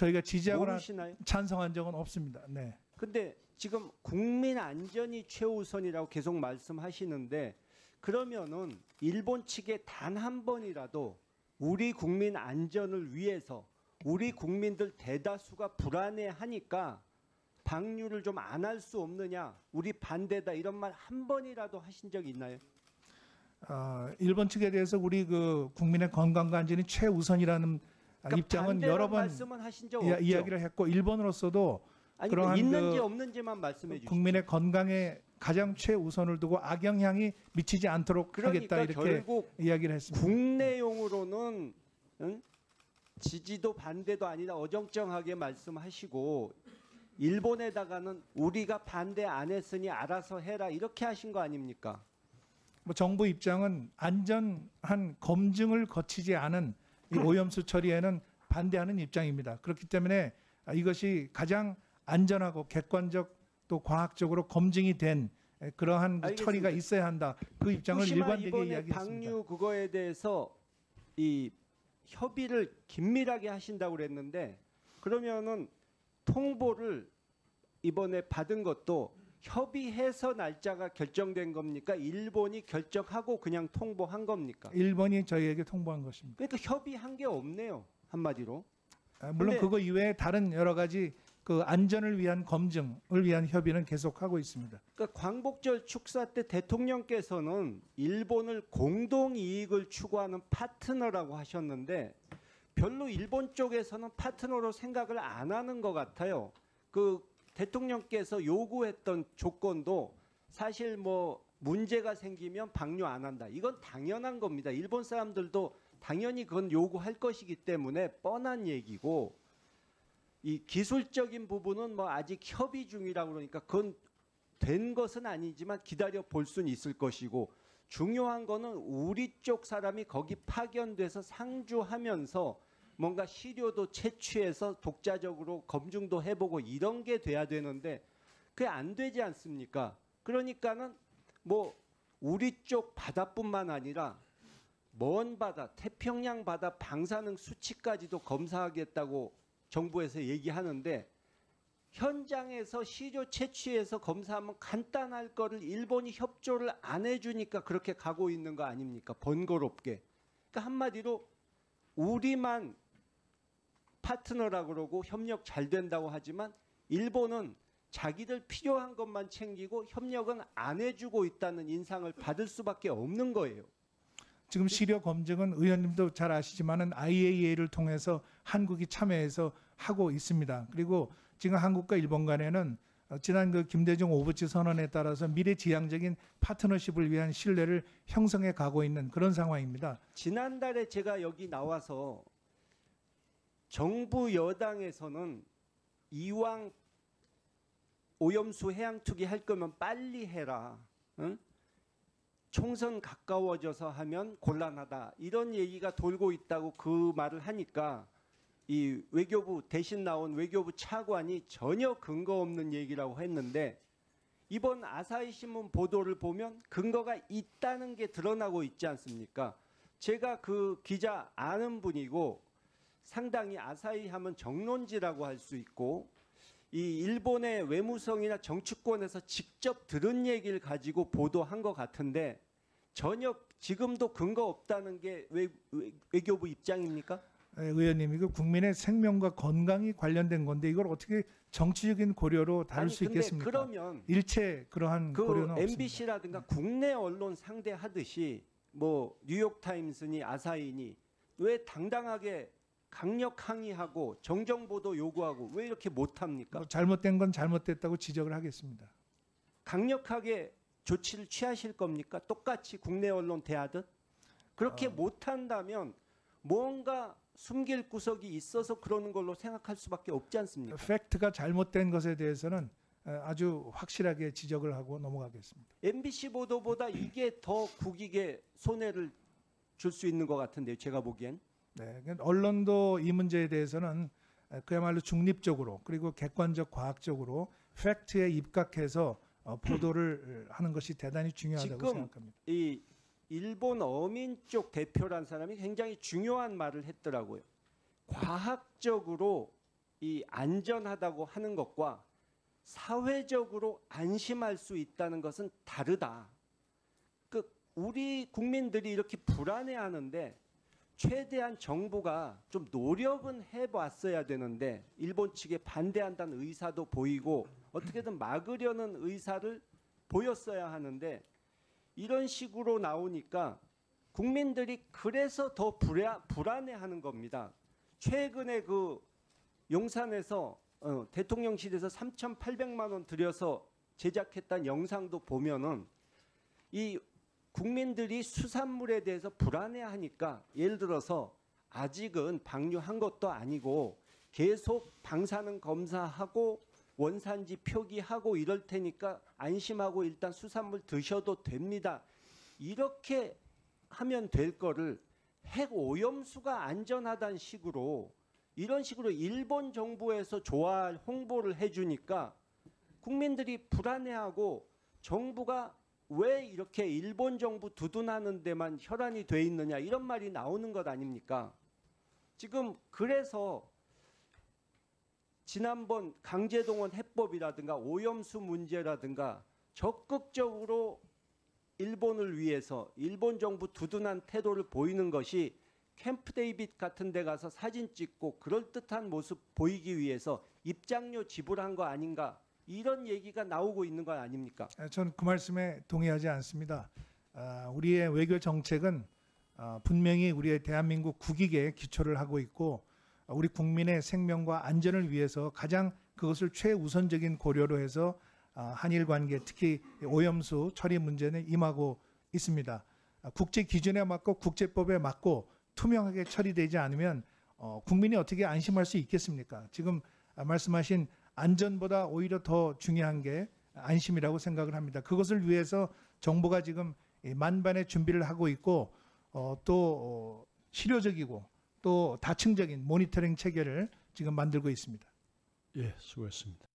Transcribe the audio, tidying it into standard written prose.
저희가 지지하거나 모르시나요? 찬성한 적은 없습니다. 네. 근데 지금 국민 안전이 최우선이라고 계속 말씀하시는데 그러면은 일본 측에 단 한 번이라도 우리 국민 안전을 위해서 우리 국민들 대다수가 불안해하니까 방류를 좀 안 할 수 없느냐, 우리 반대다 이런 말 한 번이라도 하신 적 있나요? 일본 측에 대해서 우리 그 국민의 건강과 안전이 최우선이라는 그러니까 입장은 여러 번 말씀은 하신 적 없죠. 이야기를 했고 일본으로서도 아니, 그러한 있는지 그 없는지만 말씀해 주시죠. 국민의 건강에 가장 최우선을 두고 악영향이 미치지 않도록 그러니까 하겠다 이렇게 결국 이야기를 했습니다. 국내용으로는 지지도 반대도 아니라 어정쩡하게 말씀하시고 일본에다가는 우리가 반대 안 했으니 알아서 해라 이렇게 하신 거 아닙니까? 뭐 정부 입장은 안전한 검증을 거치지 않은 이 오염수 처리에는 반대하는 입장입니다. 그렇기 때문에 이것이 가장 안전하고 객관적 또 과학적으로 검증이 된 그러한 그 처리가 있어야 한다. 그 입장을 일관되게 이번에 이야기했습니다. 방류 그거에 대해서 이 협의를 긴밀하게 하신다고 그랬는데 그러면은 통보를 이번에 받은 것도 협의해서 날짜가 결정된 겁니까? 일본이 결정하고 그냥 통보한 겁니까? 일본이 저희에게 통보한 것입니다. 그러니까 협의한 게 없네요. 한마디로. 물론 근데- 그거 이외에 다른 여러 가지 그 안전을 위한 검증을 위한 협의는 계속하고 있습니다. 그러니까 광복절 축사 때 대통령께서는 일본을 공동 이익을 추구하는 파트너라고 하셨는데 별로 일본 쪽에서는 파트너로 생각을 안 하는 것 같아요. 그 대통령께서 요구했던 조건도 사실 뭐 문제가 생기면 방류 안 한다. 이건 당연한 겁니다. 일본 사람들도 당연히 그건 요구할 것이기 때문에 뻔한 얘기고 이 기술적인 부분은 뭐 아직 협의 중이라고 그러니까 그건 된 것은 아니지만 기다려 볼 수는 있을 것이고 중요한 거는 우리 쪽 사람이 거기 파견돼서 상주하면서 뭔가 시료도 채취해서 독자적으로 검증도 해보고 이런 게 돼야 되는데 그게 안 되지 않습니까? 그러니까는 뭐 우리 쪽 바다뿐만 아니라 먼 바다, 태평양 바다 방사능 수치까지도 검사하겠다고 정부에서 얘기하는데 현장에서 시료 채취해서 검사하면 간단할 거를 일본이 협조를 안 해주니까 그렇게 가고 있는 거 아닙니까? 번거롭게. 그러니까 한마디로 우리만 파트너라고 그러고 협력 잘 된다고 하지만 일본은 자기들 필요한 것만 챙기고 협력은 안 해주고 있다는 인상을 받을 수밖에 없는 거예요. 지금 시료 검증은 의원님도 잘 아시지만은 IAEA를 통해서 한국이 참여해서 하고 있습니다. 그리고 지금 한국과 일본 간에는 지난 그 김대중 오부치 선언에 따라서 미래지향적인 파트너십을 위한 신뢰를 형성해 가고 있는 그런 상황입니다. 지난달에 제가 여기 나와서 정부 여당에서는 이왕 오염수 해양 투기 할 거면 빨리 해라. 응? 총선 가까워져서 하면 곤란하다. 이런 얘기가 돌고 있다고 그 말을 하니까 이 외교부 대신 나온 외교부 차관이 전혀 근거 없는 얘기라고 했는데 이번 아사히 신문 보도를 보면 근거가 있다는 게 드러나고 있지 않습니까? 제가 그 기자 아는 분이고 상당히 아사히 하면 정론지라고 할 수 있고 이 일본의 외무성이나 정치권에서 직접 들은 얘기를 가지고 보도한 것 같은데 전혀 지금도 근거 없다는 게 외교부 입장입니까? 의원님, 이거 국민의 생명과 건강이 관련된 건데 이걸 어떻게 정치적인 고려로 다룰 아니, 수 근데 있겠습니까? 그러면 일체 그러한 그 고려는 없습니다. MBC라든가 국내 언론 상대하듯이 뭐 뉴욕타임스니 아사히니 왜 당당하게 강력 항의하고 정정보도 요구하고 왜 이렇게 못합니까? 뭐 잘못된 건 잘못됐다고 지적을 하겠습니다. 강력하게 조치를 취하실 겁니까? 똑같이 국내 언론 대하듯? 그렇게 못한다면 뭔가 숨길 구석이 있어서 그러는 걸로 생각할 수밖에 없지 않습니까? 팩트가 잘못된 것에 대해서는 아주 확실하게 지적을 하고 넘어가겠습니다. MBC 보도보다 이게 더 국익에 손해를 줄 수 있는 것 같은데요. 제가 보기엔. 네, 언론도 이 문제에 대해서는 그야말로 중립적으로 그리고 객관적 과학적으로 팩트에 입각해서 보도를 하는 것이 대단히 중요하다고 지금 생각합니다. 이 일본 어민 쪽 대표란 사람이 굉장히 중요한 말을 했더라고요. 과학적으로 이 안전하다고 하는 것과 사회적으로 안심할 수 있다는 것은 다르다. 우리 국민들이 이렇게 불안해하는데 최대한 정부가 좀 노력은 해봤어야 되는데 일본 측에 반대한다는 의사도 보이고 어떻게든 막으려는 의사를 보였어야 하는데 이런 식으로 나오니까 국민들이 그래서 더 불안해하는 겁니다. 최근에 그 용산에서 대통령실에서 3,800만 원 들여서 제작했던 영상도 보면은 이 국민들이 수산물에 대해서 불안해하니까 예를 들어서 아직은 방류한 것도 아니고 계속 방사능 검사하고 원산지 표기하고 이럴 테니까 안심하고 일단 수산물 드셔도 됩니다. 이렇게 하면 될 거를 핵 오염수가 안전하다는 식으로 이런 식으로 일본 정부에서 좋아할 홍보를 해주니까 국민들이 불안해하고 정부가 왜 이렇게 일본 정부 두둔하는 데만 혈안이 돼 있느냐 이런 말이 나오는 것 아닙니까? 지금 그래서 지난번 강제동원 해법이라든가 오염수 문제라든가 적극적으로 일본을 위해서 일본 정부 두둔한 태도를 보이는 것이 캠프 데이빗 같은 데 가서 사진 찍고 그럴듯한 모습 보이기 위해서 입장료 지불한 거 아닌가 이런 얘기가 나오고 있는 건 아닙니까? 저는 그 말씀에 동의하지 않습니다. 우리의 외교 정책은 분명히 우리의 대한민국 국익에 기초를 하고 있고 우리 국민의 생명과 안전을 위해서 가장 그것을 최우선적인 고려로 해서 한일 관계 특히 오염수 처리 문제는 임하고 있습니다. 국제 기준에 맞고 국제법에 맞고 투명하게 처리되지 않으면 국민이 어떻게 안심할 수 있겠습니까? 지금 말씀하신 안전보다 오히려 더 중요한 게 안심이라고 생각을 합니다. 그것을 위해서 정부가 지금 만반의 준비를 하고 있고 또 실효적이고 또 다층적인 모니터링 체계를 지금 만들고 있습니다. 예, 수고했습니다.